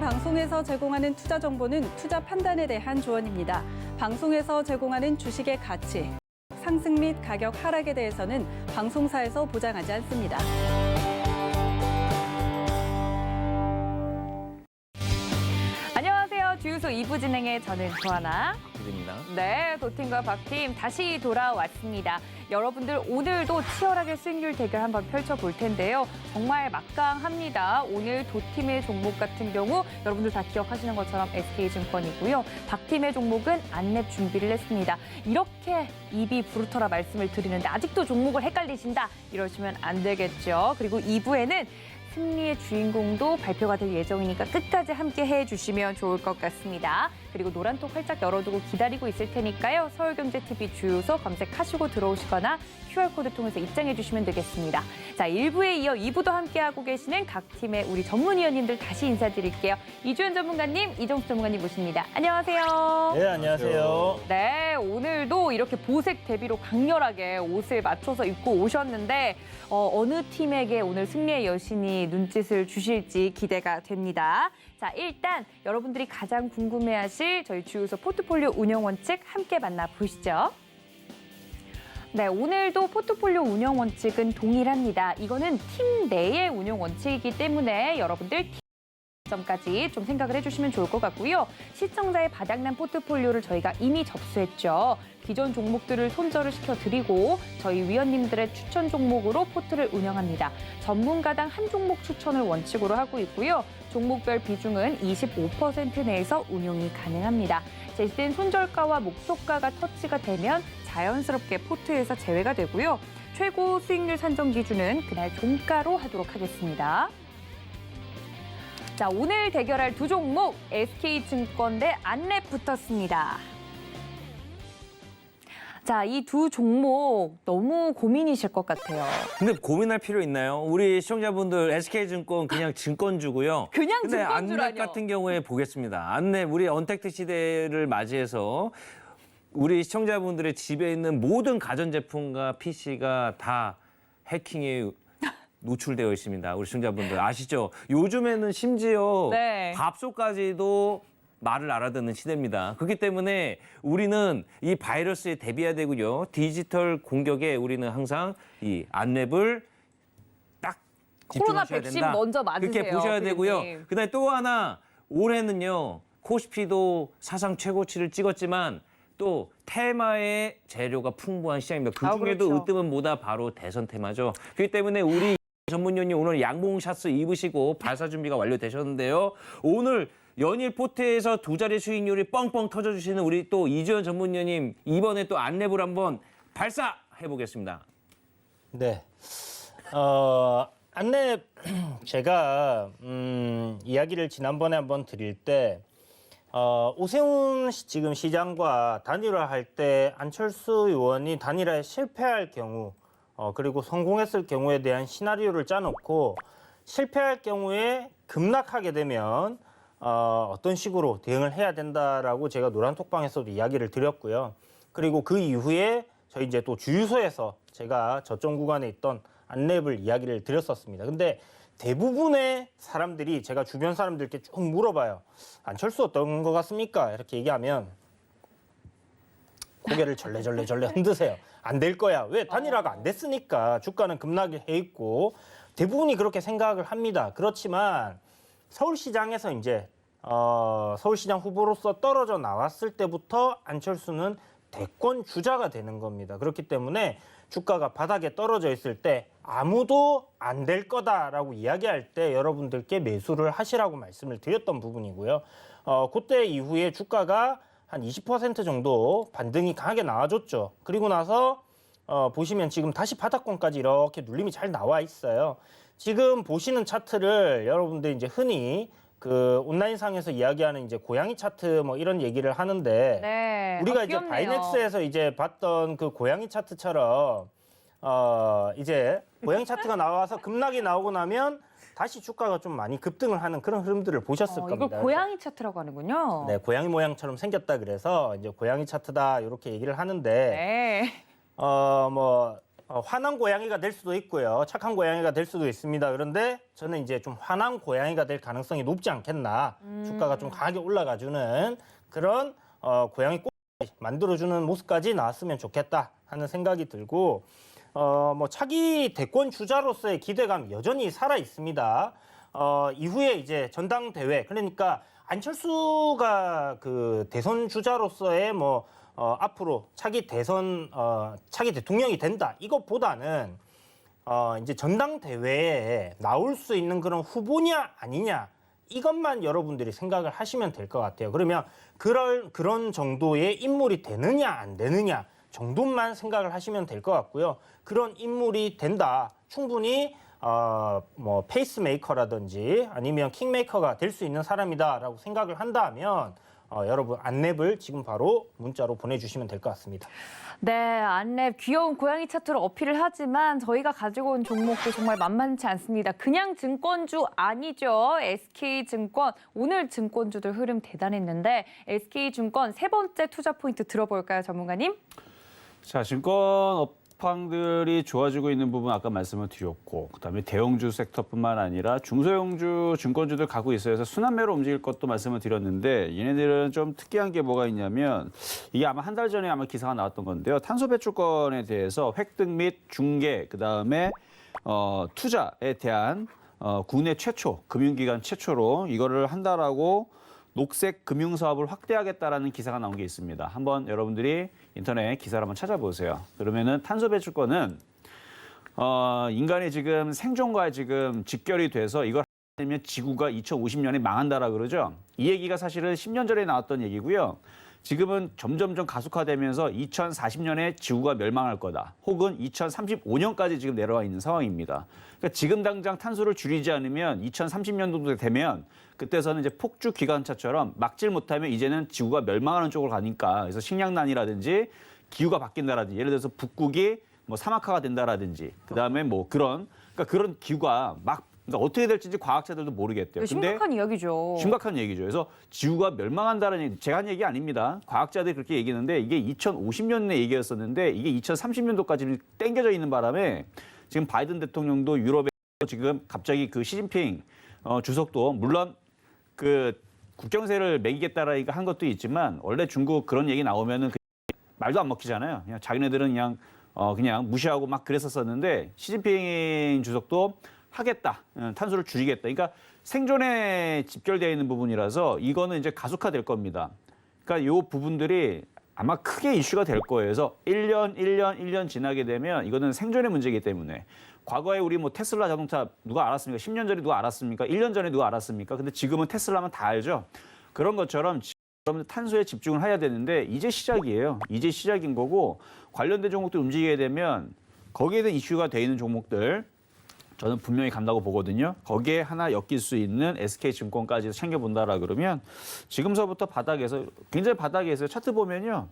방송에서 제공하는 투자 정보는 투자 판단에 대한 조언입니다. 방송에서 제공하는 주식의 가치, 상승 및 가격 하락에 대해서는 방송사에서 보장하지 않습니다. 안녕하세요. 주유소 2부 진행의 저는 조하나. 입니다. 네, 도팀과 박팀 다시 돌아왔습니다. 여러분들 오늘도 치열하게 수익률 대결 한번 펼쳐볼 텐데요. 정말 막강합니다. 오늘 도팀의 종목 같은 경우 여러분들 다 기억하시는 것처럼 SK증권이고요. 박팀의 종목은 안랩 준비를 했습니다. 이렇게 입이 부르터라 말씀을 드리는데 아직도 종목을 헷갈리신다 이러시면 안 되겠죠. 그리고 2부에는 승리의 주인공도 발표가 될 예정이니까 끝까지 함께 해주시면 좋을 것 같습니다. 그리고 노란톡 활짝 열어두고 기다리고 있을 테니까요. 서울경제TV 주유소 검색하시고 들어오시거나 QR코드 통해서 입장해 주시면 되겠습니다. 자, 1부에 이어 2부도 함께하고 계시는 각 팀의 우리 전문위원님들 다시 인사드릴게요. 이주연 전문가님, 이정수 전문가님 모십니다. 안녕하세요. 네, 안녕하세요. 네, 오늘도 이렇게 보색 대비로 강렬하게 옷을 맞춰서 입고 오셨는데 어느 팀에게 오늘 승리의 여신이 눈짓을 주실지 기대가 됩니다. 자, 일단 여러분들이 가장 궁금해하실 저희 주유소 포트폴리오 운영 원칙 함께 만나보시죠. 네, 오늘도 포트폴리오 운영 원칙은 동일합니다. 이거는 팀 내의 운영 원칙이기 때문에 여러분들 점까지 좀 생각을 해주시면 좋을 것 같고요. 시청자의 바닥난 포트폴리오를 저희가 이미 접수했죠. 기존 종목들을 손절을 시켜드리고 저희 위원님들의 추천 종목으로 포트를 운영합니다. 전문가당 한 종목 추천을 원칙으로 하고 있고요. 종목별 비중은 25% 내에서 운용이 가능합니다. 제시된 손절가와 목표가가 터치가 되면 자연스럽게 포트에서 제외가 되고요. 최고 수익률 산정 기준은 그날 종가로 하도록 하겠습니다. 자, 오늘 대결할 두 종목 SK증권 대 안랩 붙었습니다. 자, 이 두 종목 너무 고민이실 것 같아요. 근데 고민할 필요 있나요? 우리 시청자분들 SK증권 그냥 증권주고요. 그냥 근데 증권주라뇨. 안랩 같은 경우에 보겠습니다. 안랩 우리 언택트 시대를 맞이해서 우리 시청자분들의 집에 있는 모든 가전제품과 PC가 다 해킹에 노출되어 있습니다. 우리 시청자분들 아시죠? 요즘에는 심지어 네. 밥솥까지도 말을 알아듣는 시대입니다. 그렇기 때문에 우리는 이 바이러스에 대비해야 되고요. 디지털 공격에 우리는 항상 이 안랩을 딱 코로나 집중하셔야 백신 된다. 먼저 맞으세요. 그렇게 보셔야 되고요. 피디님. 그다음에 또 하나 올해는요. 코스피도 사상 최고치를 찍었지만 또 테마의 재료가 풍부한 시장입니다. 그중에도 그렇죠. 으뜸은 뭐다? 바로 대선 테마죠. 그렇기 때문에 우리 전문위원님 오늘 양봉 샷스 입으시고 발사 준비가 완료되셨는데요. 오늘 연일 포트에서 두 자리 수익률이 뻥뻥 터져주시는 우리 또 이주연 전문위원님 이번에 또 안랩을 한번 발사해보겠습니다. 네. 안랩 제가 이야기를 지난번에 한번 드릴 때 오세훈 지금 시장과 단일화할 때 안철수 의원이 단일화에 실패할 경우 그리고 성공했을 경우에 대한 시나리오를 짜놓고 실패할 경우에 급락하게 되면 어떤 식으로 대응을 해야 된다라고 제가 노란톡방에서도 이야기를 드렸고요. 그리고 그 이후에 저희 이제 또 주유소에서 제가 저점 구간에 있던 안랩을 이야기를 드렸었습니다. 근데 대부분의 사람들이 제가 주변 사람들께 쭉 물어봐요. 안철수 어떤 것 같습니까? 이렇게 얘기하면 고개를 절레절레 흔드세요. 안 될 거야. 왜? 단일화가 안 됐으니까 주가는 급락해 있고 대부분이 그렇게 생각을 합니다. 그렇지만 서울시장에서 이제 서울시장 후보로서 떨어져 나왔을 때부터 안철수는 대권 주자가 되는 겁니다. 그렇기 때문에 주가가 바닥에 떨어져 있을 때 아무도 안 될 거다라고 이야기할 때 여러분들께 매수를 하시라고 말씀을 드렸던 부분이고요. 그때 이후에 주가가 한 20% 정도 반등이 강하게 나와줬죠. 그리고 나서 보시면 지금 다시 바닥권까지 이렇게 눌림이 잘 나와 있어요. 지금 보시는 차트를 여러분들 이제 흔히 그 온라인상에서 이야기하는 이제 고양이 차트 뭐 이런 얘기를 하는데 네. 우리가 이제 귀엽네요. 바이넥스에서 이제 봤던 그 고양이 차트처럼 이제 고양이 차트가 나와서 급락이 나오고 나면 다시 주가가 좀 많이 급등을 하는 그런 흐름들을 보셨을 겁니다. 이걸 고양이 차트라고 하는군요. 네, 고양이 모양처럼 생겼다 그래서 이제 고양이 차트다 이렇게 얘기를 하는데 네. 뭐 화난 고양이가 될 수도 있고요. 착한 고양이가 될 수도 있습니다. 그런데 저는 이제 좀 화난 고양이가 될 가능성이 높지 않겠나. 주가가 좀 강하게 올라가주는 그런 고양이 꼭 만들어주는 모습까지 나왔으면 좋겠다 하는 생각이 들고 뭐 차기 대권 주자로서의 기대감 여전히 살아 있습니다. 이후에 이제 전당대회 그러니까 안철수가 그 대선 주자로서의 뭐 앞으로 차기 대통령이 된다 이것보다는 이제 전당대회에 나올 수 있는 그런 후보냐 아니냐 이것만 여러분들이 생각을 하시면 될 것 같아요. 그러면 그런 정도의 인물이 되느냐 안 되느냐 정도만 생각을 하시면 될 것 같고요. 그런 인물이 된다. 충분히 뭐 페이스메이커라든지 아니면 킹메이커가 될 수 있는 사람이다라고 생각을 한다면 여러분 안랩을 지금 바로 문자로 보내주시면 될 것 같습니다. 네, 안랩 귀여운 고양이 차트로 어필을 하지만 저희가 가지고 온 종목도 정말 만만치 않습니다. 그냥 증권주 아니죠. SK증권 오늘 증권주들 흐름 대단했는데 SK증권 세 번째 투자 포인트 들어볼까요, 전문가님? 자, 증권 업황들이 좋아지고 있는 부분 아까 말씀을 드렸고 그다음에 대형주 섹터뿐만 아니라 중소형주 증권주들 가고 있어요. 그래서 순환매로 움직일 것도 말씀을 드렸는데 얘네들은 좀 특이한 게 뭐가 있냐면 이게 아마 한 달 전에 아마 기사가 나왔던 건데요. 탄소 배출권에 대해서 획득 및 중개 그다음에 투자에 대한 국내 최초 금융기관 최초로 이거를 한다라고 녹색 금융 사업을 확대하겠다라는 기사가 나온 게 있습니다. 한번 여러분들이 인터넷 기사를 한번 찾아보세요. 그러면은 탄소 배출권은 인간의 지금 생존과 지금 직결이 돼서 이걸 하면 지구가 2050년에 망한다라 그러죠. 이 얘기가 사실은 10년 전에 나왔던 얘기고요. 지금은 점점점 가속화되면서 2040년에 지구가 멸망할 거다. 혹은 2035년까지 지금 내려와 있는 상황입니다. 그러니까 지금 당장 탄소를 줄이지 않으면 2030년 정도 되면 그때서는 이제 폭주 기관차처럼 막질 못하면 이제는 지구가 멸망하는 쪽으로 가니까 그래서 식량난이라든지 기후가 바뀐다라든지 예를 들어서 북극이 뭐 사막화가 된다라든지 그다음에 뭐 그러니까 그런 기후가 그러니까 어떻게 될지 과학자들도 모르겠대요. 심각한 이야기죠. 심각한 얘기죠. 그래서 지구가 멸망한다는 얘기, 제가 한 얘기 아닙니다. 과학자들이 그렇게 얘기했는데 이게 2050년에 얘기였었는데 이게 2030년도까지 땡겨져 있는 바람에 지금 바이든 대통령도 유럽에 지금 갑자기 그 시진핑 주석도 물론 그 국경세를 매기겠다라고 한 것도 있지만 원래 중국 그런 얘기 나오면은 말도 안 먹히잖아요. 그냥 자기네들은 그냥 무시하고 막 그랬었었는데 시진핑 주석도 하겠다. 탄소를 줄이겠다. 그러니까 생존에 집결되어 있는 부분이라서 이거는 이제 가속화될 겁니다. 그러니까 이 부분들이 아마 크게 이슈가 될 거예요. 그래서 1년 지나게 되면 이거는 생존의 문제이기 때문에 과거에 우리 뭐 테슬라 자동차 누가 알았습니까? 10년 전에 누가 알았습니까? 1년 전에 누가 알았습니까? 근데 지금은 테슬라면 다 알죠. 그런 것처럼 여러분들 탄소에 집중을 해야 되는데 이제 시작이에요. 이제 시작인 거고 관련된 종목들 움직이게 되면 거기에 대한 이슈가 돼 있는 종목들 저는 분명히 간다고 보거든요. 거기에 하나 엮일 수 있는 SK증권까지 챙겨본다라 그러면 지금서부터 바닥에서 굉장히 바닥에 있어요. 차트 보면요.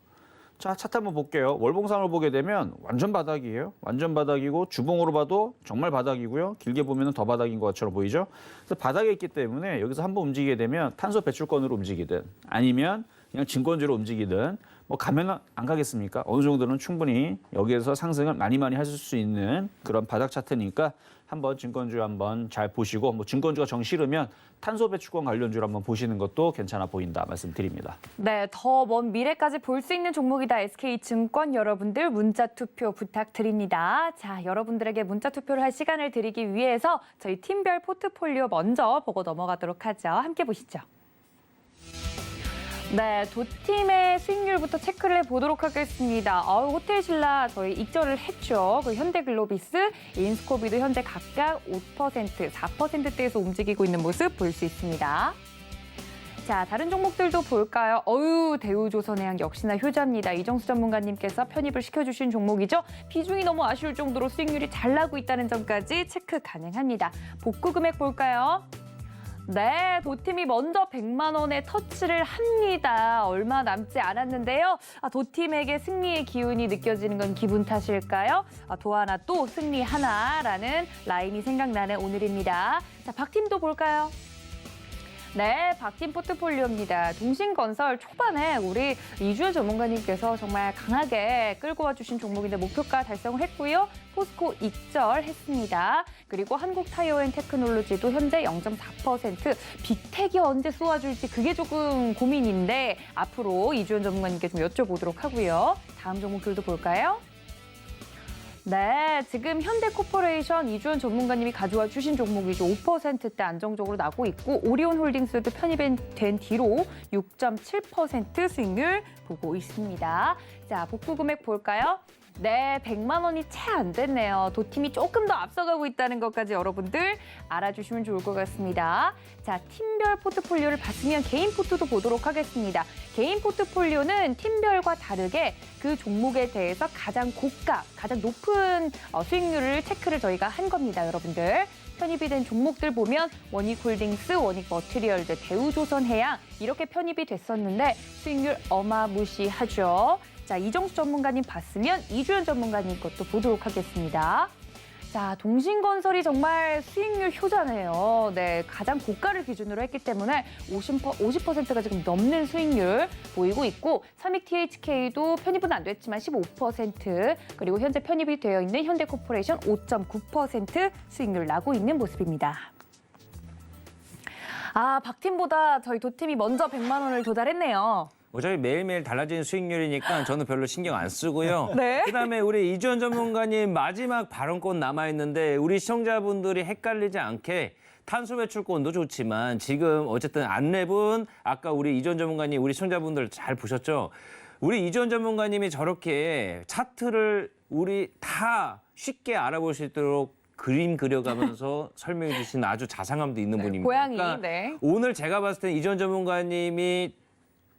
자, 차트 한번 볼게요. 월봉상을 보게 되면 완전 바닥이에요. 완전 바닥이고 주봉으로 봐도 정말 바닥이고요. 길게 보면 더 바닥인 것처럼 보이죠. 그래서 바닥에 있기 때문에 여기서 한번 움직이게 되면 탄소 배출권으로 움직이든 아니면 그냥 증권주로 움직이든 뭐 가면 안 가겠습니까? 어느 정도는 충분히 여기에서 상승을 많이 하실 수 있는 그런 바닥 차트니까 한번 증권주 한번 잘 보시고 뭐 증권주가 정 싫으면 탄소 배출권 관련주를 한번 보시는 것도 괜찮아 보인다 말씀드립니다. 네, 더 먼 미래까지 볼 수 있는 종목이다. SK증권 여러분들 문자 투표 부탁드립니다. 자, 여러분들에게 문자 투표를 할 시간을 드리기 위해서 저희 팀별 포트폴리오 먼저 보고 넘어가도록 하죠. 함께 보시죠. 네, 두 팀의 수익률부터 체크를 해보도록 하겠습니다. 호텔신라 저희 익절을 했죠. 그 현대글로비스, 인스코비도 현재 각각 5%, 4%대에서 움직이고 있는 모습 볼 수 있습니다. 자, 다른 종목들도 볼까요? 대우조선해양 역시나 효자입니다. 이정수 전문가님께서 편입을 시켜주신 종목이죠. 비중이 너무 아쉬울 정도로 수익률이 잘 나고 있다는 점까지 체크 가능합니다. 복구 금액 볼까요? 네, 도팀이 먼저 100만 원에 터치를 합니다. 얼마 남지 않았는데요. 도팀에게 승리의 기운이 느껴지는 건 기분 탓일까요? 도 하나 또 승리 하나라는 라인이 생각나는 오늘입니다. 자, 박팀도 볼까요? 네, 박팀 포트폴리오입니다. 동신건설 초반에 우리 이주연 전문가님께서 정말 강하게 끌고 와주신 종목인데 목표가 달성을 했고요. 포스코 익절했습니다. 그리고 한국타이어앤테크놀로지도 현재 0.4%. 빅텍이 언제 쏘아줄지 그게 조금 고민인데 앞으로 이주연 전문가님께 좀 여쭤보도록 하고요. 다음 종목들도 볼까요? 네, 지금 현대코퍼레이션 이주연 전문가님이 가져와 주신 종목이죠. 5%대 안정적으로 나고 있고 오리온홀딩스도 편입된 뒤로 6.7% 수익률 보고 있습니다. 자, 복구 금액 볼까요? 네, 100만 원이 채 안 됐네요. 도팀이 조금 더 앞서가고 있다는 것까지 여러분들 알아주시면 좋을 것 같습니다. 자, 팀별 포트폴리오를 봤으면 개인 포트도 보도록 하겠습니다. 개인 포트폴리오는 팀별과 다르게 그 종목에 대해서 가장 고가, 가장 높은 수익률을 체크를 저희가 한 겁니다, 여러분들. 편입이 된 종목들 보면 원익홀딩스, 원익머티리얼즈, 대우조선해양 이렇게 편입이 됐었는데 수익률 어마무시하죠. 자, 이정수 전문가님 봤으면 이주연 전문가님 것도 보도록 하겠습니다. 자, 동신건설이 정말 수익률 효자네요. 네, 가장 고가를 기준으로 했기 때문에 50%가 지금 넘는 수익률 보이고 있고 삼익THK도 편입은 안 됐지만 15% 그리고 현재 편입이 되어 있는 현대코퍼레이션 5.9% 수익률 나고 있는 모습입니다. 아, 박팀보다 저희 도팀이 먼저 100만 원을 도달했네요. 어차피 매일매일 달라지는 수익률이니까 저는 별로 신경 안 쓰고요. 네. 그다음에 우리 이주연 전문가님 마지막 발언권 남아있는데 우리 시청자분들이 헷갈리지 않게 탄소 배출권도 좋지만 지금 어쨌든 안랩은 아까 우리 이주연 전문가님 우리 시청자분들 잘 보셨죠? 우리 이주연 전문가님이 저렇게 차트를 우리 다 쉽게 알아볼 수 있도록 그림 그려가면서 설명해 주신 아주 자상함도 있는 분입니다. 고양이, 그러니까 네. 오늘 제가 봤을 때 이주연 전문가님이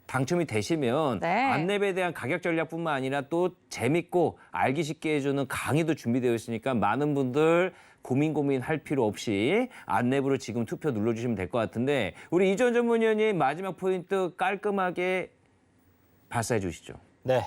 당첨이 되시면 네. 안랩에 대한 가격 전략뿐만 아니라 또 재밌고 알기 쉽게 해주는 강의도 준비되어 있으니까 많은 분들 고민할 필요 없이 안랩으로 지금 투표 눌러주시면 될 것 같은데 우리 이주연 전문위원님 마지막 포인트 깔끔하게 발사해 주시죠. 네.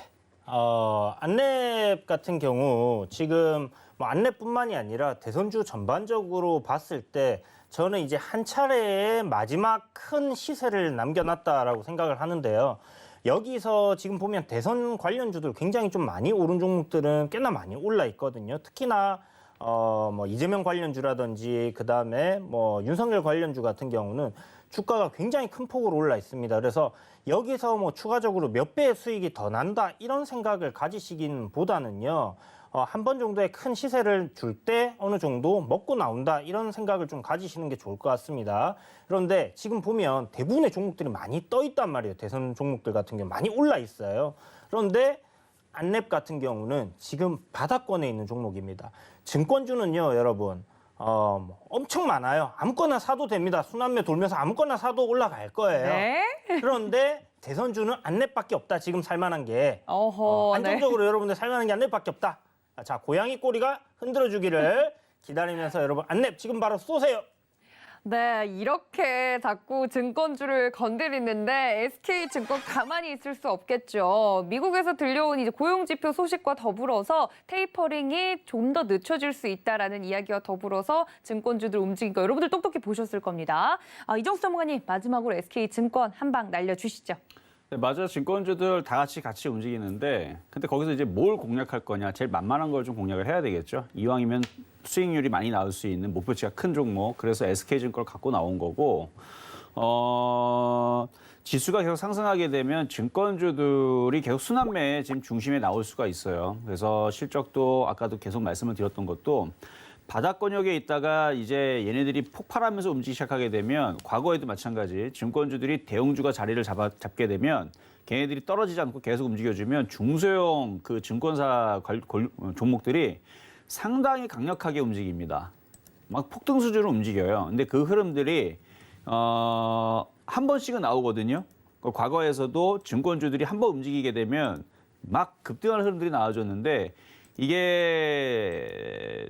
안랩 같은 경우 지금 뭐 안랩뿐만이 아니라 대선주 전반적으로 봤을 때 저는 이제 한 차례의 마지막 큰 시세를 남겨놨다라고 생각을 하는데요. 여기서 지금 보면 대선 관련주들 굉장히 좀 많이 오른 종목들은 꽤나 많이 올라 있거든요. 특히나 뭐 이재명 관련주라든지 그다음에 뭐 윤석열 관련주 같은 경우는 주가가 굉장히 큰 폭으로 올라 있습니다. 그래서 여기서 뭐 추가적으로 몇 배의 수익이 더 난다 이런 생각을 가지시긴 보다는요. 한 번 정도의 큰 시세를 줄 때 어느 정도 먹고 나온다 이런 생각을 좀 가지시는 게 좋을 것 같습니다. 그런데 지금 보면 대부분의 종목들이 많이 떠 있단 말이에요. 대선 종목들 같은 경우 많이 올라 있어요. 그런데 안랩 같은 경우는 지금 바닥권에 있는 종목입니다. 증권주는요, 여러분. 엄청 많아요. 아무거나 사도 됩니다. 순환매 돌면서 아무거나 사도 올라갈 거예요. 네. 그런데 대선주는 안랩밖에 없다. 지금 살만한 게. 어허, 안정적으로 여러분들 살만한 게 안랩밖에 없다. 자, 고양이 꼬리가 흔들어주기를 기다리면서 여러분 안랩 지금 바로 쏘세요. 네, 이렇게 자꾸 증권주를 건드리는데 SK증권 가만히 있을 수 없겠죠. 미국에서 들려온 이제 고용지표 소식과 더불어서 테이퍼링이 좀 더 늦춰질 수 있다라는 이야기와 더불어서 증권주들 움직인 거 여러분들 똑똑히 보셨을 겁니다. 이정수 전문가님 마지막으로 SK증권 한 방 날려주시죠. 네, 맞아요. 증권주들 다 같이 움직이는데 근데 거기서 이제 뭘 공략할 거냐. 제일 만만한 걸 좀 공략을 해야 되겠죠. 이왕이면 수익률이 많이 나올 수 있는 목표치가 큰 종목. 그래서 SK증권을 갖고 나온 거고 지수가 계속 상승하게 되면 증권주들이 계속 순환매의 지금 중심에 나올 수가 있어요. 그래서 실적도 아까도 계속 말씀을 드렸던 것도 바닥권역에 있다가 이제 얘네들이 폭발하면서 움직이기 시작하게 되면 과거에도 마찬가지 증권주들이 대형주가 자리를 잡게 되면 걔네들이 떨어지지 않고 계속 움직여주면 중소형 그 증권사 종목들이 상당히 강력하게 움직입니다. 막 폭등 수준으로 움직여요. 근데 그 흐름들이 한 번씩은 나오거든요. 과거에서도 증권주들이 한 번 움직이게 되면 막 급등하는 흐름들이 나와줬는데 이게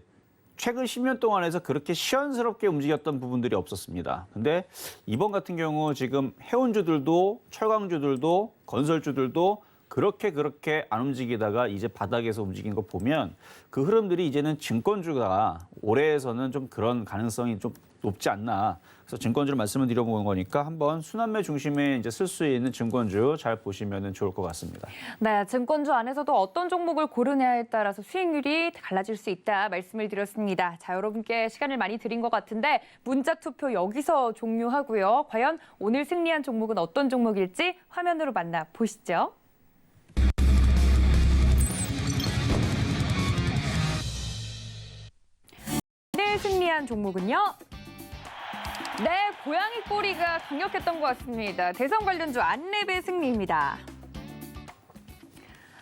최근 10년 동안에서 그렇게 시원스럽게 움직였던 부분들이 없었습니다. 근데 이번 같은 경우 지금 해운주들도 철강주들도 건설주들도 그렇게 안 움직이다가 이제 바닥에서 움직인 거 보면 그 흐름들이 이제는 증권주가 올해에서는 좀 그런 가능성이 좀 높지 않나. 그래서 증권주를 말씀을 드려본 거니까 한번 순환매 중심에 이제 쓸 수 있는 증권주 잘 보시면 좋을 것 같습니다. 네, 증권주 안에서도 어떤 종목을 고르냐에 따라서 수익률이 달라질 수 있다 말씀을 드렸습니다. 자, 여러분께 시간을 많이 드린 것 같은데 문자 투표 여기서 종료하고요. 과연 오늘 승리한 종목은 어떤 종목일지 화면으로 만나 보시죠. 오늘 승리한 종목은요. 네, 고양이 꼬리가 강력했던 것 같습니다. 대선 관련주 안랩의 승리입니다.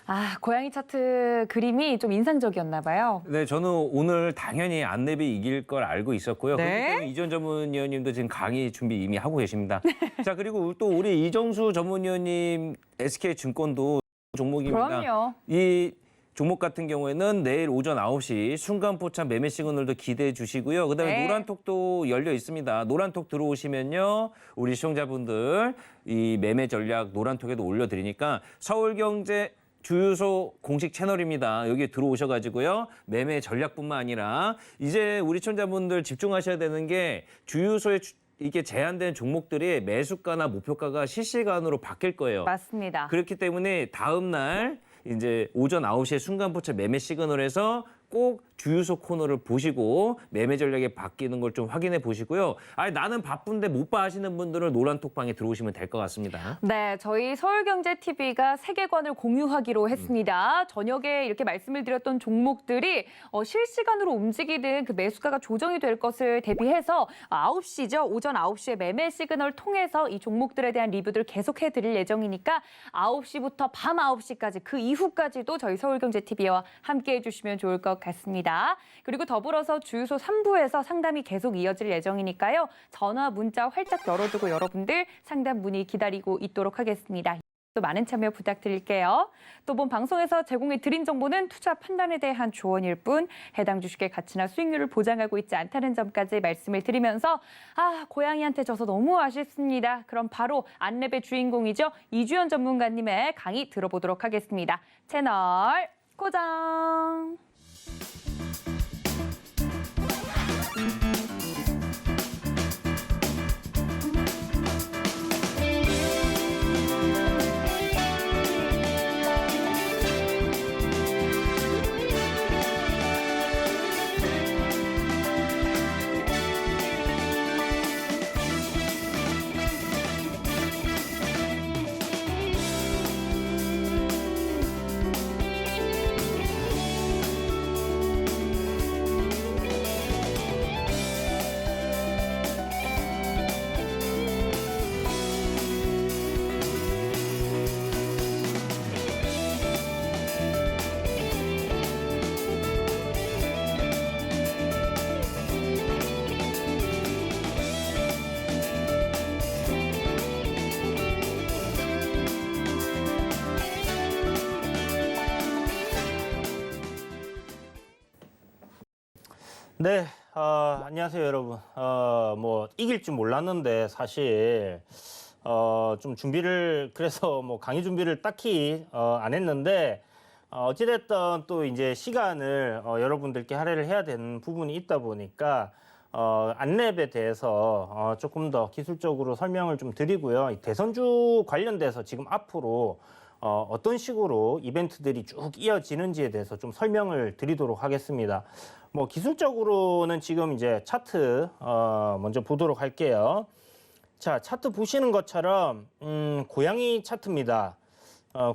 아, 고양이 차트 그림이 좀 인상적이었나 봐요. 네, 저는 오늘 당연히 안랩이 이길 걸 알고 있었고요. 네. 그렇기 때문에 이전 전문위원님도 지금 강의 준비 이미 하고 계십니다. 자, 그리고 또 우리 이정수 전문위원님 SK증권도 종목입니다. 그럼요. 이 종목 같은 경우에는 내일 오전 9시 순간포착 매매 시그널도 기대해 주시고요. 그다음에 네. 노란톡도 열려 있습니다. 노란톡 들어오시면요. 우리 시청자분들 이 매매 전략 노란톡에도 올려드리니까 서울경제 주유소 공식 채널입니다. 여기에 들어오셔가지고요. 매매 전략뿐만 아니라 이제 우리 시청자분들 집중하셔야 되는 게 주유소에 이게 제한된 종목들이 매수가나 목표가가 실시간으로 바뀔 거예요. 맞습니다. 그렇기 때문에 다음 날 이제 오전 9시에 순간포착 매매 시그널에서 꼭 주유소 코너를 보시고 매매 전략에 바뀌는 걸 좀 확인해 보시고요. 아니 나는 바쁜데 못 봐 하시는 분들은 노란톡방에 들어오시면 될 것 같습니다. 네, 저희 서울경제TV가 세계관을 공유하기로 했습니다. 저녁에 이렇게 말씀을 드렸던 종목들이 실시간으로 움직이는 그 매수가가 조정이 될 것을 대비해서 9시죠. 오전 9시에 매매 시그널 통해서 이 종목들에 대한 리뷰들 계속해 드릴 예정이니까 9시부터 밤 9시까지 그 이후까지도 저희 서울경제TV와 함께해 주시면 좋을 것 같습니다. 그리고 더불어서 주유소 3부에서 상담이 계속 이어질 예정이니까요. 전화, 문자 활짝 열어두고 여러분들 상담 문의 기다리고 있도록 하겠습니다. 또 많은 참여 부탁드릴게요. 또 본 방송에서 제공해 드린 정보는 투자 판단에 대한 조언일 뿐 해당 주식의 가치나 수익률을 보장하고 있지 않다는 점까지 말씀을 드리면서 고양이한테 져서 너무 아쉽습니다. 그럼 바로 안랩의 주인공이죠. 이주연 전문가님의 강의 들어보도록 하겠습니다. 채널 고정! 네, 안녕하세요, 여러분. 뭐 이길 줄 몰랐는데 사실 좀 준비를 그래서 뭐 강의 준비를 딱히 안 했는데 어찌됐든 또 이제 시간을 여러분들께 할애를 해야 되는 부분이 있다 보니까 안랩에 대해서 조금 더 기술적으로 설명을 좀 드리고요. 이 대선주 관련돼서 지금 앞으로 어떤 식으로 이벤트들이 쭉 이어지는지에 대해서 좀 설명을 드리도록 하겠습니다. 뭐 기술적으로는 지금 이제 차트 먼저 보도록 할게요. 자, 차트 보시는 것처럼 고양이 차트입니다.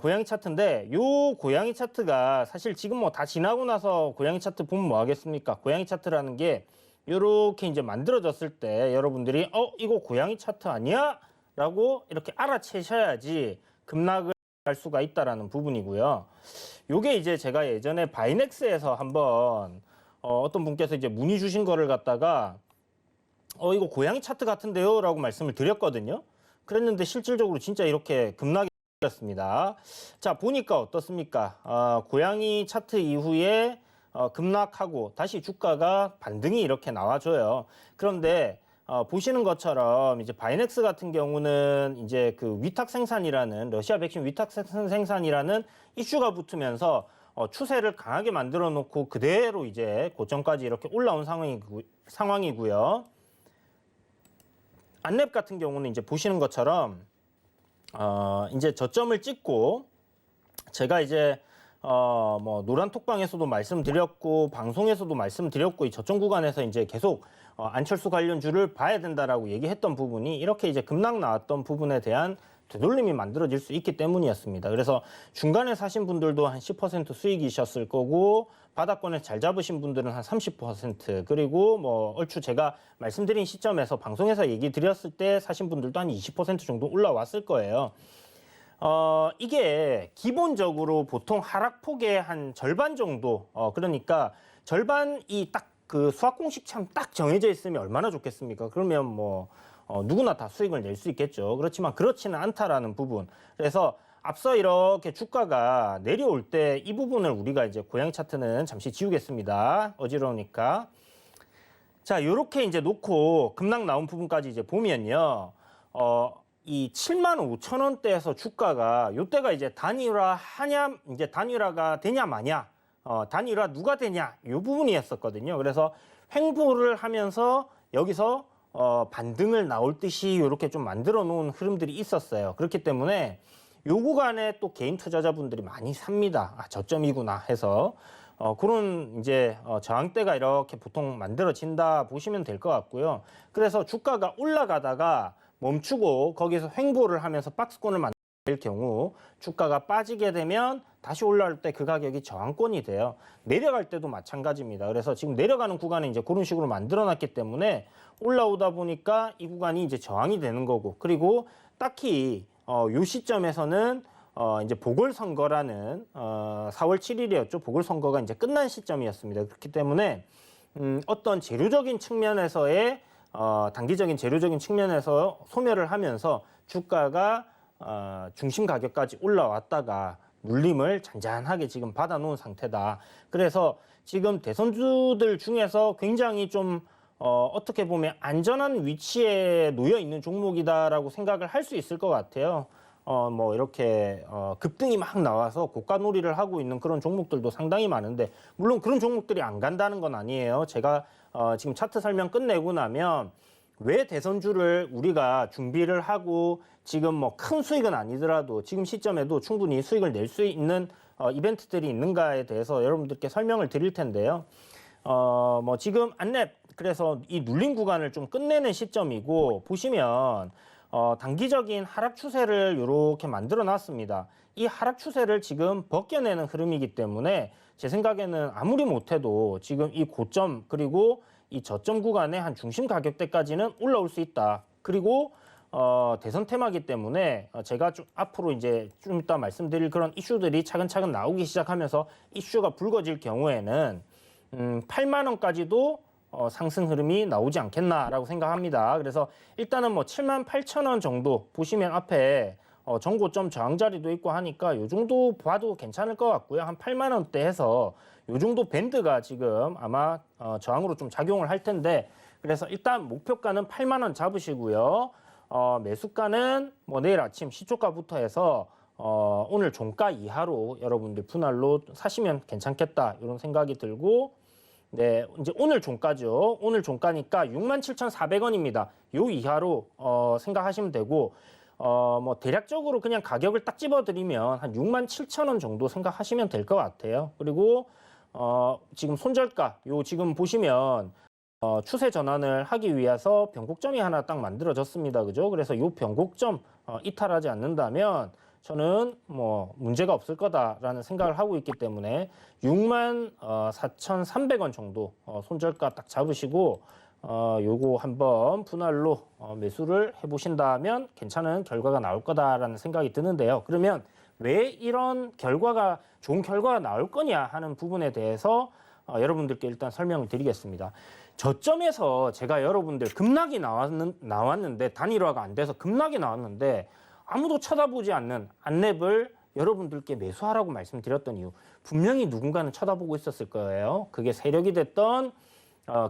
고양이 차트인데 요 고양이 차트가 사실 지금 뭐 다 지나고 나서 고양이 차트 보면 뭐 하겠습니까? 고양이 차트라는 게 요렇게 이제 만들어졌을 때 여러분들이 이거 고양이 차트 아니야? 라고 이렇게 알아채셔야지 급락을 할 수가 있다라는 부분이고요. 요게 이제 제가 예전에 바이넥스에서 한번 어떤 분께서 이제 문의 주신 거를 갖다가 이거 고양이 차트 같은데요? 라고 말씀을 드렸거든요. 그랬는데 실질적으로 진짜 이렇게 급락이 습니다. 자, 보니까 어떻습니까? 고양이 차트 이후에 급락하고 다시 주가가 반등이 이렇게 나와줘요. 그런데 보시는 것처럼 이제 바이넥스 같은 경우는 이제 그 위탁 생산이라는 러시아 백신 위탁 생산이라는 이슈가 붙으면서 추세를 강하게 만들어 놓고 그대로 이제 고점까지 이렇게 올라온 상황이고요. 안랩 같은 경우는 이제 보시는 것처럼 이제 저점을 찍고 제가 이제 뭐 노란 톡방에서도 말씀드렸고 방송에서도 말씀드렸고 이 저점 구간에서 이제 계속 안철수 관련주를 봐야 된다라고 얘기했던 부분이 이렇게 이제 급락 나왔던 부분에 대한 되돌림이 만들어질 수 있기 때문이었습니다. 그래서 중간에 사신 분들도 한 10% 수익이셨을 거고 바닥권에 잘 잡으신 분들은 한 30% 그리고 뭐 얼추 제가 말씀드린 시점에서 방송에서 얘기 드렸을 때 사신 분들도 한 20% 정도 올라왔을 거예요. 이게 기본적으로 보통 하락폭의 한 절반 정도, 그러니까 절반이 딱 그 수학 공식처럼 딱 정해져 있으면 얼마나 좋겠습니까? 그러면 뭐, 누구나 다 수익을 낼 수 있겠죠. 그렇지만 그렇지는 않다라는 부분. 그래서 앞서 이렇게 주가가 내려올 때 이 부분을 우리가 이제 고양이 차트는 잠시 지우겠습니다. 어지러우니까. 자, 요렇게 이제 놓고 급락 나온 부분까지 이제 보면요. 이 75,000원대에서 주가가 요때가 이제 단일화 하냐, 이제 단일화가 되냐 마냐, 단일화 누가 되냐 요 부분이었었거든요. 그래서 횡보를 하면서 여기서 반등을 나올 듯이 이렇게 좀 만들어 놓은 흐름들이 있었어요. 그렇기 때문에 요 구간에 또 개인 투자자분들이 많이 삽니다. 저점이구나 해서 그런 이제 저항대가 이렇게 보통 만들어진다 보시면 될 것 같고요. 그래서 주가가 올라가다가 멈추고 거기서 횡보를 하면서 박스권을 만들 경우 주가가 빠지게 되면 다시 올라올 때 그 가격이 저항권이 돼요. 내려갈 때도 마찬가지입니다. 그래서 지금 내려가는 구간에 이제 그런 식으로 만들어놨기 때문에 올라오다 보니까 이 구간이 이제 저항이 되는 거고 그리고 딱히 요 시점에서는 이제 보궐선거라는 4월 7일이었죠. 보궐선거가 이제 끝난 시점이었습니다. 그렇기 때문에 어떤 재료적인 측면에서의 단기적인 재료적인 측면에서 소멸을 하면서 주가가 중심 가격까지 올라왔다가 눌림을 잔잔하게 지금 받아놓은 상태다. 그래서 지금 대선주들 중에서 굉장히 좀 어떻게 보면 안전한 위치에 놓여 있는 종목이다라고 생각을 할 수 있을 것 같아요. 뭐 이렇게 급등이 막 나와서 고가놀이를 하고 있는 그런 종목들도 상당히 많은데 물론 그런 종목들이 안 간다는 건 아니에요. 제가 지금 차트 설명 끝내고 나면 왜 대선주를 우리가 준비를 하고 지금 뭐 큰 수익은 아니더라도 지금 시점에도 충분히 수익을 낼 수 있는 이벤트들이 있는가에 대해서 여러분들께 설명을 드릴 텐데요. 뭐 지금 안랩 그래서 이 눌림 구간을 좀 끝내는 시점이고 보시면 단기적인 하락 추세를 이렇게 만들어 놨습니다. 이 하락 추세를 지금 벗겨내는 흐름이기 때문에 제 생각에는 아무리 못해도 지금 이 고점 그리고 이 저점 구간의 한 중심 가격대까지는 올라올 수 있다. 그리고 대선 테마기 때문에 제가 좀 앞으로 이제 좀 이따 말씀드릴 그런 이슈들이 차근차근 나오기 시작하면서 이슈가 불거질 경우에는 8만 원까지도 상승 흐름이 나오지 않겠나라고 생각합니다. 그래서 일단은 뭐 78,000원 정도 보시면 앞에 전고점 저항 자리도 있고 하니까 요 정도 봐도 괜찮을 것 같고요. 한 8만 원대 해서 요 정도 밴드가 지금 아마 저항으로 좀 작용을 할 텐데 그래서 일단 목표가는 8만 원 잡으시고요. 매수가는 뭐 내일 아침 시초가부터 해서 오늘 종가 이하로 여러분들 분할로 사시면 괜찮겠다 이런 생각이 들고 네, 이제 오늘 종가죠. 오늘 종가니까 67,400원입니다. 요 이하로 생각하시면 되고 뭐 대략적으로 그냥 가격을 딱 집어드리면 한 67,000원 정도 생각하시면 될 것 같아요. 그리고 지금 손절가 요 지금 보시면 추세 전환을 하기 위해서 변곡점이 하나 딱 만들어졌습니다. 그죠? 그래서 요 변곡점 이탈하지 않는다면 저는 뭐 문제가 없을 거다라는 생각을 하고 있기 때문에 64,300원 정도 손절가 딱 잡으시고 요거 한번 분할로 매수를 해보신다면 괜찮은 결과가 나올 거다라는 생각이 드는데요. 그러면 왜 이런 결과가 좋은 결과가 나올 거냐 하는 부분에 대해서 여러분들께 일단 설명을 드리겠습니다. 저점에서 제가 여러분들 급락이 나왔는데 단일화가 안 돼서 급락이 나왔는데 아무도 쳐다보지 않는 안랩을 여러분들께 매수하라고 말씀드렸던 이유 분명히 누군가는 쳐다보고 있었을 거예요. 그게 세력이 됐던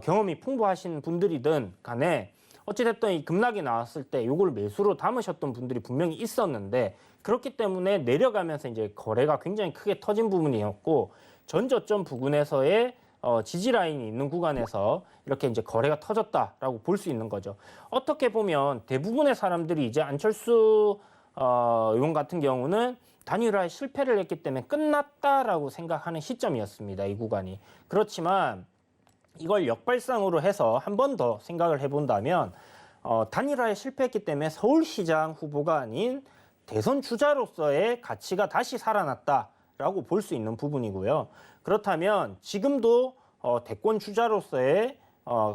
경험이 풍부하신 분들이든 간에 어찌됐든 이 급락이 나왔을 때 이걸 매수로 담으셨던 분들이 분명히 있었는데 그렇기 때문에 내려가면서 이제 거래가 굉장히 크게 터진 부분이었고 전저점 부근에서의 지지 라인이 있는 구간에서 이렇게 이제 거래가 터졌다라고 볼 수 있는 거죠. 어떻게 보면 대부분의 사람들이 이제 안철수 의원 같은 경우는 단일화에 실패를 했기 때문에 끝났다라고 생각하는 시점이었습니다. 이 구간이. 그렇지만 이걸 역발상으로 해서 한 번 더 생각을 해본다면 단일화에 실패했기 때문에 서울시장 후보가 아닌 대선 주자로서의 가치가 다시 살아났다라고 볼 수 있는 부분이고요. 그렇다면 지금도 대권 주자로서의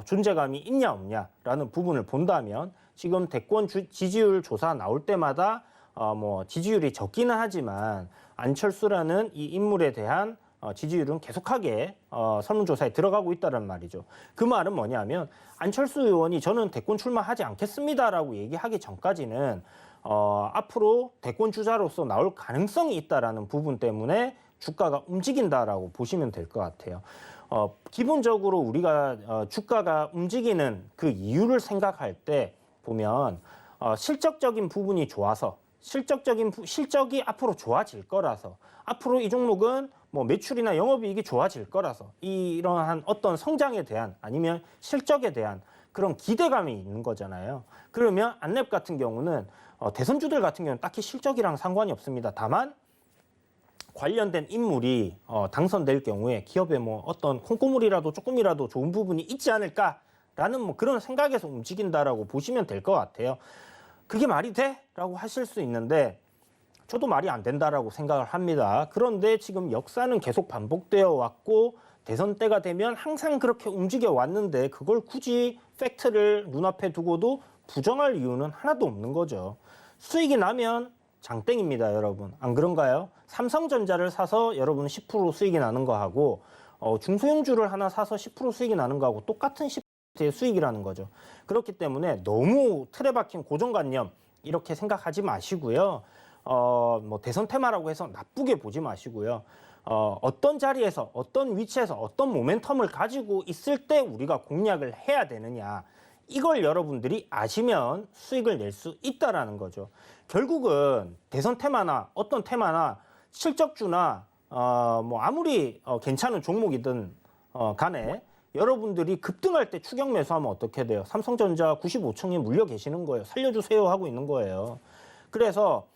존재감이 있냐 없냐라는 부분을 본다면 지금 대권 지지율 조사 나올 때마다 뭐 지지율이 적기는 하지만 안철수라는 이 인물에 대한 지지율은 계속하게 설문조사에 들어가고 있다는 말이죠. 그 말은 뭐냐면 안철수 의원이 저는 대권 출마하지 않겠습니다라고 얘기하기 전까지는 앞으로 대권 주자로서 나올 가능성이 있다라는 부분 때문에 주가가 움직인다라고 보시면 될 것 같아요. 기본적으로 우리가 주가가 움직이는 그 이유를 생각할 때 보면 실적적인 부분이 좋아서 실적이 앞으로 좋아질 거라서 앞으로 이 종목은 뭐 매출이나 영업이익이 좋아질 거라서 이러한 어떤 성장에 대한 아니면 실적에 대한 그런 기대감이 있는 거잖아요. 그러면 안랩 같은 경우는 대선주들 같은 경우는 딱히 실적이랑 상관이 없습니다. 다만 관련된 인물이 당선될 경우에 기업에 뭐 어떤 콩고물이라도 조금이라도 좋은 부분이 있지 않을까라는 뭐 그런 생각에서 움직인다라고 보시면 될 것 같아요. 그게 말이 돼? 라고 하실 수 있는데 저도 말이 안 된다라고 생각을 합니다. 그런데 지금 역사는 계속 반복되어 왔고 대선 때가 되면 항상 그렇게 움직여 왔는데 그걸 굳이 팩트를 눈앞에 두고도 부정할 이유는 하나도 없는 거죠. 수익이 나면 장땡입니다, 여러분. 안 그런가요? 삼성전자를 사서 여러분 10% 수익이 나는 거하고 중소형주를 하나 사서 10% 수익이 나는 거하고 똑같은 10%의 수익이라는 거죠. 그렇기 때문에 너무 틀에 박힌 고정관념 이렇게 생각하지 마시고요. 뭐 대선 테마라고 해서 나쁘게 보지 마시고요. 어떤 자리에서 어떤 위치에서 어떤 모멘텀을 가지고 있을 때 우리가 공략을 해야 되느냐. 이걸 여러분들이 아시면 수익을 낼 수 있다라는 거죠. 결국은 대선 테마나 어떤 테마나 실적주나 뭐 아무리 괜찮은 종목이든 간에 여러분들이 급등할 때 추격 매수하면 어떻게 돼요? 삼성전자 95층에 물려 계시는 거예요. 살려주세요 하고 있는 거예요. 그래서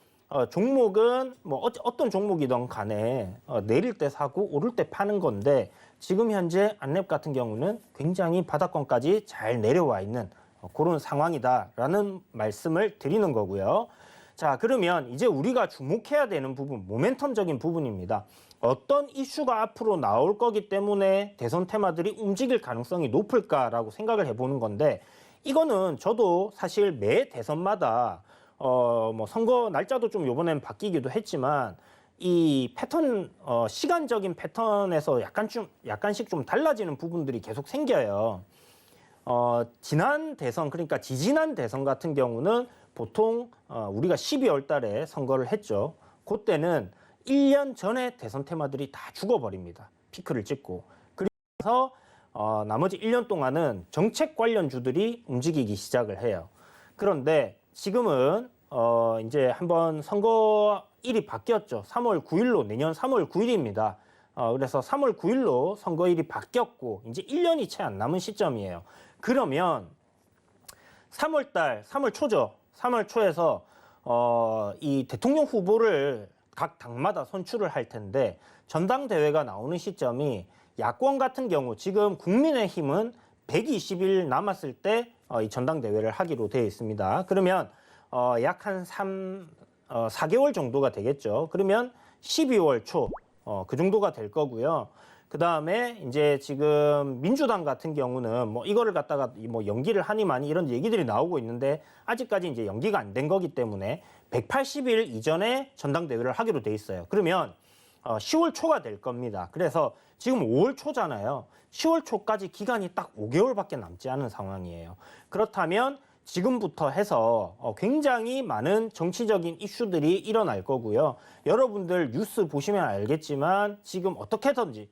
종목은 뭐 어떤 종목이든 간에 내릴 때 사고 오를 때 파는 건데 지금 현재 안랩 같은 경우는 굉장히 바닥권까지 잘 내려와 있는 그런 상황이다라는 말씀을 드리는 거고요. 자, 그러면 이제 우리가 주목해야 되는 부분, 모멘텀적인 부분입니다. 어떤 이슈가 앞으로 나올 거기 때문에 대선 테마들이 움직일 가능성이 높을까라고 생각을 해보는 건데 이거는 저도 사실 매 대선마다 뭐 선거 날짜도 좀 이번엔 바뀌기도 했지만 이 패턴 시간적인 패턴에서 약간씩 좀 달라지는 부분들이 계속 생겨요. 지난 대선 그러니까 지지난 대선 같은 경우는 보통 우리가 12월 달에 선거를 했죠. 그때는 1년 전에 대선 테마들이 다 죽어버립니다. 피크를 찍고. 그래서 나머지 1년 동안은 정책 관련주들이 움직이기 시작을 해요. 그런데 지금은 이제 한번 선거일이 바뀌었죠. 3월 9일로 내년 3월 9일입니다. 그래서 3월 9일로 선거일이 바뀌었고 이제 1년이 채 안 남은 시점이에요. 그러면 3월 초죠. 3월 초에서 이 대통령 후보를 각 당마다 선출을 할 텐데 전당대회가 나오는 시점이 야권 같은 경우 지금 국민의힘은 120일 남았을 때 이 전당대회를 하기로 되어 있습니다. 그러면 약 한 4개월 정도가 되겠죠. 그러면 12월 초 그 정도가 될 거고요. 그 다음에 이제 지금 민주당 같은 경우는 뭐 이거를 갖다가 뭐 연기를 하니 많이 이런 얘기들이 나오고 있는데 아직까지 이제 연기가 안 된 거기 때문에 180일 이전에 전당대회를 하기로 돼 있어요. 그러면 10월 초가 될 겁니다. 그래서 지금 5월 초잖아요. 10월 초까지 기간이 딱 5개월밖에 남지 않은 상황이에요. 그렇다면 지금부터 해서 굉장히 많은 정치적인 이슈들이 일어날 거고요. 여러분들 뉴스 보시면 알겠지만 지금 어떻게든지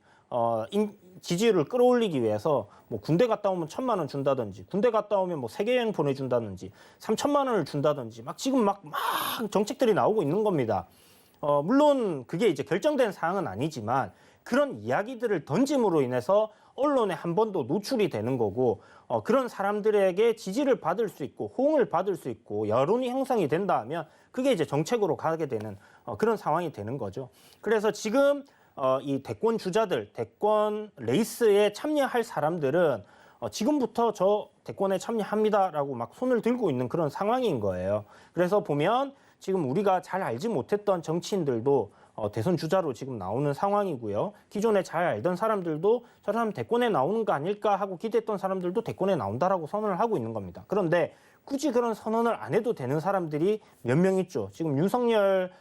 지지율을 끌어올리기 위해서 뭐 군대 갔다 오면 1,000만 원 준다든지, 군대 갔다 오면 뭐 세계여행 보내준다든지, 3,000만 원을 준다든지, 지금 막 정책들이 나오고 있는 겁니다. 물론 그게 이제 결정된 사항은 아니지만 그런 이야기들을 던짐으로 인해서 언론에 한 번 더 노출이 되는 거고, 그런 사람들에게 지지를 받을 수 있고 호응을 받을 수 있고 여론이 형성이 된다 하면 그게 이제 정책으로 가게 되는 그런 상황이 되는 거죠. 그래서 지금 이 대권 주자들, 대권 레이스에 참여할 사람들은 지금부터 저 대권에 참여합니다라고 막 손을 들고 있는 그런 상황인 거예요. 그래서 보면 지금 우리가 잘 알지 못했던 정치인들도 대선 주자로 지금 나오는 상황이고요. 기존에 잘 알던 사람들도 저 사람 대권에 나오는 거 아닐까 하고 기대했던 사람들도 대권에 나온다라고 선언을 하고 있는 겁니다. 그런데 굳이 그런 선언을 안 해도 되는 사람들이 몇 명 있죠. 지금 윤석열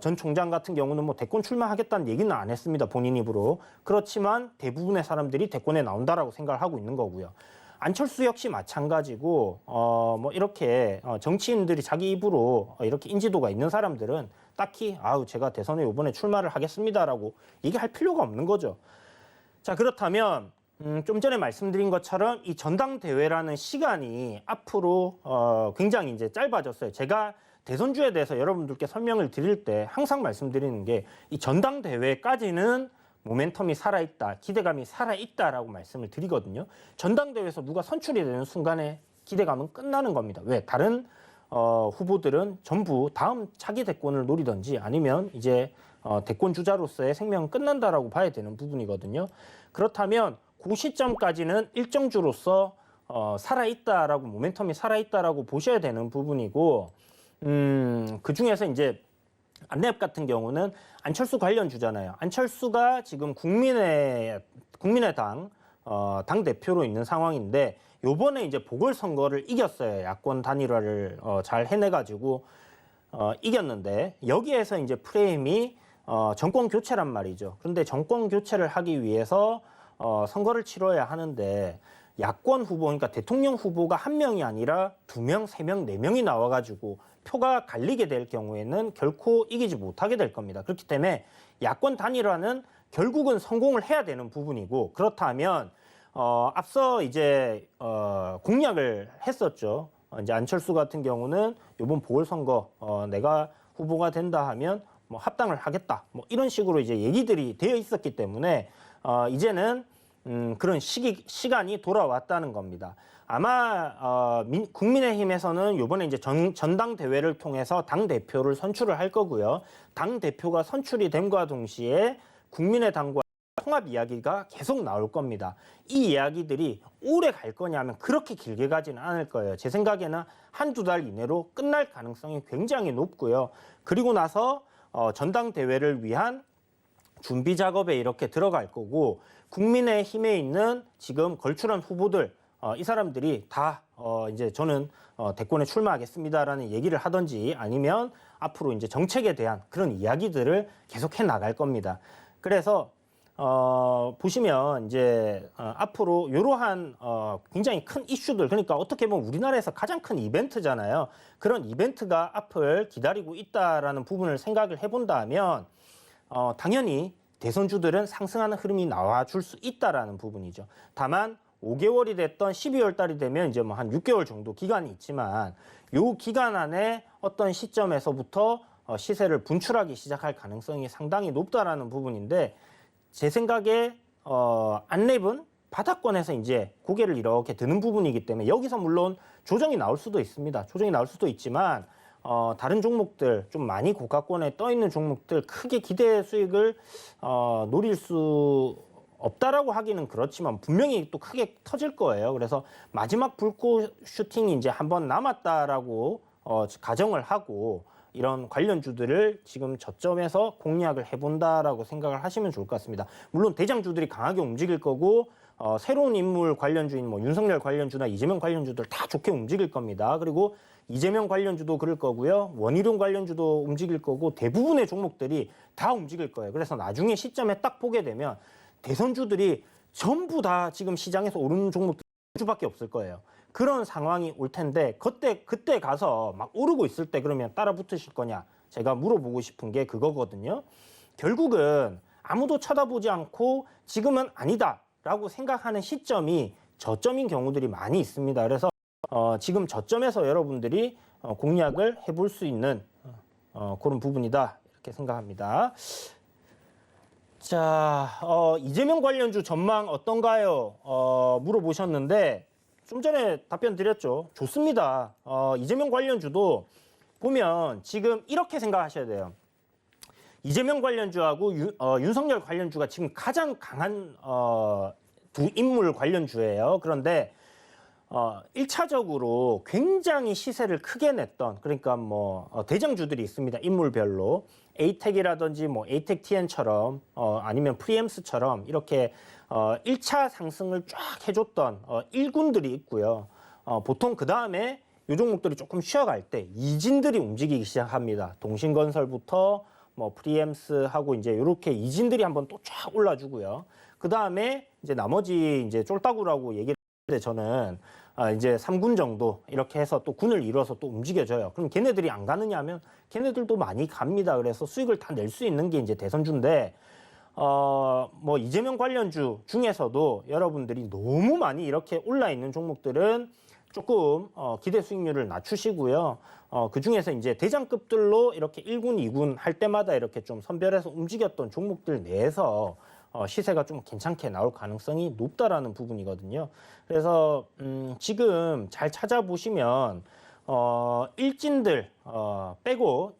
전 총장 같은 경우는 뭐 대권 출마하겠다는 얘기는 안 했습니다. 본인 입으로. 그렇지만 대부분의 사람들이 대권에 나온다라고 생각을 하고 있는 거고요. 안철수 역시 마찬가지고 뭐 이렇게 정치인들이 자기 입으로 이렇게 인지도가 있는 사람들은 딱히 제가 대선에 이번에 출마를 하겠습니다라고 얘기할 필요가 없는 거죠. 자, 그렇다면 좀 전에 말씀드린 것처럼 이 전당대회라는 시간이 앞으로 굉장히 이제 짧아졌어요. 제가 대선주에 대해서 여러분들께 설명을 드릴 때 항상 말씀드리는 게 이 전당대회까지는 모멘텀이 살아있다, 기대감이 살아있다라고 말씀을 드리거든요. 전당대회에서 누가 선출이 되는 순간에 기대감은 끝나는 겁니다. 왜? 다른 후보들은 전부 다음 차기 대권을 노리든지 아니면 이제 대권 주자로서의 생명은 끝난다라고 봐야 되는 부분이거든요. 그렇다면 그 시점까지는 일정주로서 살아있다라고, 모멘텀이 살아있다라고 보셔야 되는 부분이고, 그 중에서 이제 안랩 같은 경우는 안철수 관련 주잖아요. 안철수가 지금 국민의당 당 대표로 있는 상황인데 요번에 이제 보궐선거를 이겼어요. 야권 단일화를 잘 해내가지고 이겼는데 여기에서 이제 프레임이 정권 교체란 말이죠. 그런데 정권 교체를 하기 위해서 선거를 치러야 하는데 야권 후보, 그러니까 대통령 후보가 한 명이 아니라 2명, 3명, 4명이 나와가지고 표가 갈리게 될 경우에는 결코 이기지 못하게 될 겁니다. 그렇기 때문에 야권 단일화는 결국은 성공을 해야 되는 부분이고, 그렇다면 앞서 이제 공약을 했었죠. 이제 안철수 같은 경우는 이번 보궐선거 내가 후보가 된다 하면 뭐 합당을 하겠다, 뭐 이런 식으로 이제 얘기들이 되어 있었기 때문에 이제는 그런 시간이 돌아왔다는 겁니다. 아마 국민의힘에서는 이번에 이제 전당대회를 통해서 당대표를 선출을 할 거고요. 당대표가 선출이 됨과 동시에 국민의당과 통합 이야기가 계속 나올 겁니다. 이 이야기들이 오래 갈 거냐면 그렇게 길게 가지는 않을 거예요. 제 생각에는 한두 달 이내로 끝날 가능성이 굉장히 높고요. 그리고 나서 전당대회를 위한 준비 작업에 이렇게 들어갈 거고, 국민의힘에 있는 지금 걸출한 후보들, 이 사람들이 다 이제 저는 대권에 출마하겠습니다라는 얘기를 하든지 아니면 앞으로 이제 정책에 대한 그런 이야기들을 계속 해 나갈 겁니다. 그래서 보시면 이제 앞으로 이러한 굉장히 큰 이슈들, 그러니까 어떻게 보면 우리나라에서 가장 큰 이벤트잖아요. 그런 이벤트가 앞을 기다리고 있다라는 부분을 생각을 해본다면 당연히 대선주들은 상승하는 흐름이 나와줄 수 있다라는 부분이죠. 다만 5개월이 됐던 12월 달이 되면 이제 뭐 한 6개월 정도 기간이 있지만 이 기간 안에 어떤 시점에서부터 시세를 분출하기 시작할 가능성이 상당히 높다라는 부분인데, 제 생각에 안랩은 바닥권에서 이제 고개를 이렇게 드는 부분이기 때문에 여기서 물론 조정이 나올 수도 있습니다. 조정이 나올 수도 있지만 다른 종목들, 좀 많이 고가권에 떠 있는 종목들 크게 기대 수익을 노릴 수 없다라고 하기는 그렇지만 분명히 또 크게 터질 거예요. 그래서 마지막 불꽃 슈팅이 이제 한번 남았다라고 가정을 하고 이런 관련주들을 지금 저점에서 공략을 해본다라고 생각을 하시면 좋을 것 같습니다. 물론 대장주들이 강하게 움직일 거고 새로운 인물 관련주인 뭐 윤석열 관련주나 이재명 관련주들 다 좋게 움직일 겁니다. 그리고 이재명 관련주도 그럴 거고요. 원희룡 관련주도 움직일 거고 대부분의 종목들이 다 움직일 거예요. 그래서 나중에 시점에 딱 보게 되면 대선주들이 전부 다 지금 시장에서 오르는 종목들밖에 없을 거예요. 그런 상황이 올 텐데 그때 가서 막 오르고 있을 때 그러면 따라 붙으실 거냐? 제가 물어보고 싶은 게 그거거든요. 결국은 아무도 쳐다보지 않고 지금은 아니다라고 생각하는 시점이 저점인 경우들이 많이 있습니다. 그래서 지금 저점에서 여러분들이 공략을 해볼 수 있는 그런 부분이다 이렇게 생각합니다. 자, 이재명 관련주 전망 어떤가요? 물어보셨는데 좀 전에 답변 드렸죠. 좋습니다. 이재명 관련주도 보면 지금 이렇게 생각하셔야 돼요. 이재명 관련주하고 윤석열 관련주가 지금 가장 강한 두 인물 관련주예요. 그런데 1차적으로 굉장히 시세를 크게 냈던 그러니까 뭐 대장주들이 있습니다. 인물별로 에이텍이라든지 뭐 에이텍 TN처럼 아니면 프리엠스처럼 이렇게 1차 상승을 쫙 해줬던 일군들이 있고요. 보통 그 다음에 이 종목들이 조금 쉬어갈 때 이진들이 움직이기 시작합니다. 동신건설부터 뭐 프리엠스하고 이제 이렇게 이진들이 한번 또 쫙 올라주고요. 그 다음에 이제 나머지 이제 쫄따구라고 얘기를 하는데 저는 이제 3군 정도 이렇게 해서 또 군을 이뤄서 또 움직여져요. 그럼 걔네들이 안 가느냐 하면 걔네들도 많이 갑니다. 그래서 수익을 다 낼 수 있는 게 이제 대선주인데 뭐 이재명 관련주 중에서도 여러분들이 너무 많이 이렇게 올라 있는 종목들은 조금 기대 수익률을 낮추시고요. 그 중에서 이제 대장급들로 이렇게 1군, 2군 할 때마다 이렇게 좀 선별해서 움직였던 종목들 내에서 시세가 좀 괜찮게 나올 가능성이 높다라는 부분이거든요. 그래서 지금 잘 찾아보시면 일진들 빼고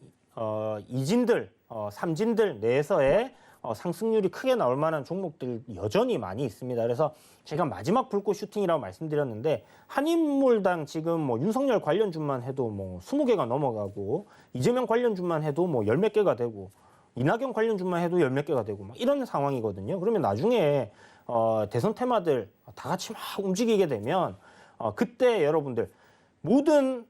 이진들, 삼진들 내에서의 상승률이 크게 나올 만한 종목들 여전히 많이 있습니다. 그래서 제가 마지막 불꽃 슈팅이라고 말씀드렸는데 한 인물당 지금 뭐 윤석열 관련주만 해도 뭐 20개가 넘어가고 이재명 관련주만 해도 뭐 10몇 개가 되고 이낙연 관련주만 해도 10몇 개가 되고 막 이런 상황이거든요. 그러면 나중에 대선 테마들 다 같이 막 움직이게 되면 그때 여러분들 모든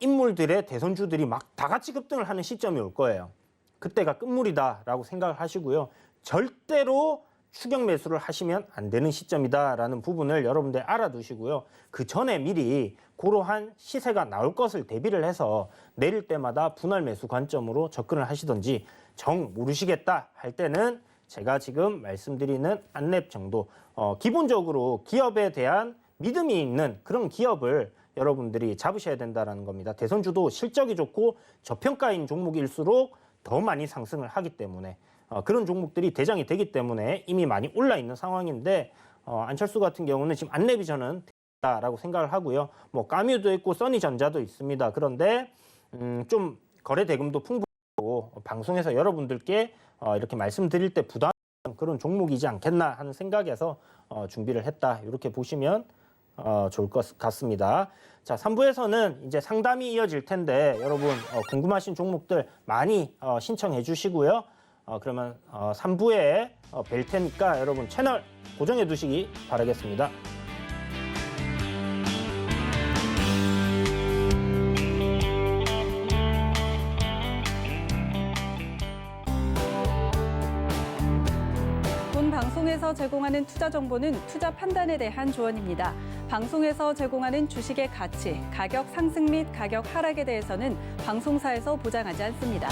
인물들의 대선주들이 막 다 같이 급등을 하는 시점이 올 거예요. 그때가 끝물이다라고 생각을 하시고요. 절대로 추격 매수를 하시면 안 되는 시점이다라는 부분을 여러분들 알아두시고요. 그 전에 미리 그러한 시세가 나올 것을 대비를 해서 내릴 때마다 분할 매수 관점으로 접근을 하시든지 정 모르시겠다 할 때는 제가 지금 말씀드리는 안랩 정도 기본적으로 기업에 대한 믿음이 있는 그런 기업을 여러분들이 잡으셔야 된다는 겁니다. 대선주도 실적이 좋고 저평가인 종목일수록 더 많이 상승을 하기 때문에 그런 종목들이 대장이 되기 때문에 이미 많이 올라 있는 상황인데 안철수 같은 경우는 지금 안랩이 저는 됐다라고 생각을 하고요. 뭐 까뮤도 있고 써니전자도 있습니다. 그런데 좀 거래 대금도 풍부하고 방송에서 여러분들께 이렇게 말씀드릴 때 부담 그런 종목이지 않겠나 하는 생각에서 준비를 했다. 이렇게 보시면 좋을 것 같습니다. 자, 3부에서는 이제 상담이 이어질 텐데 여러분 궁금하신 종목들 많이 신청해 주시고요. 그러면 3부에 뵐 테니까 여러분 채널 고정해 두시기 바라겠습니다. 본 방송에서 제공하는 투자 정보는 투자 판단에 대한 조언입니다. 방송에서 제공하는 주식의 가치, 가격 상승 및 가격 하락에 대해서는 방송사에서 보장하지 않습니다.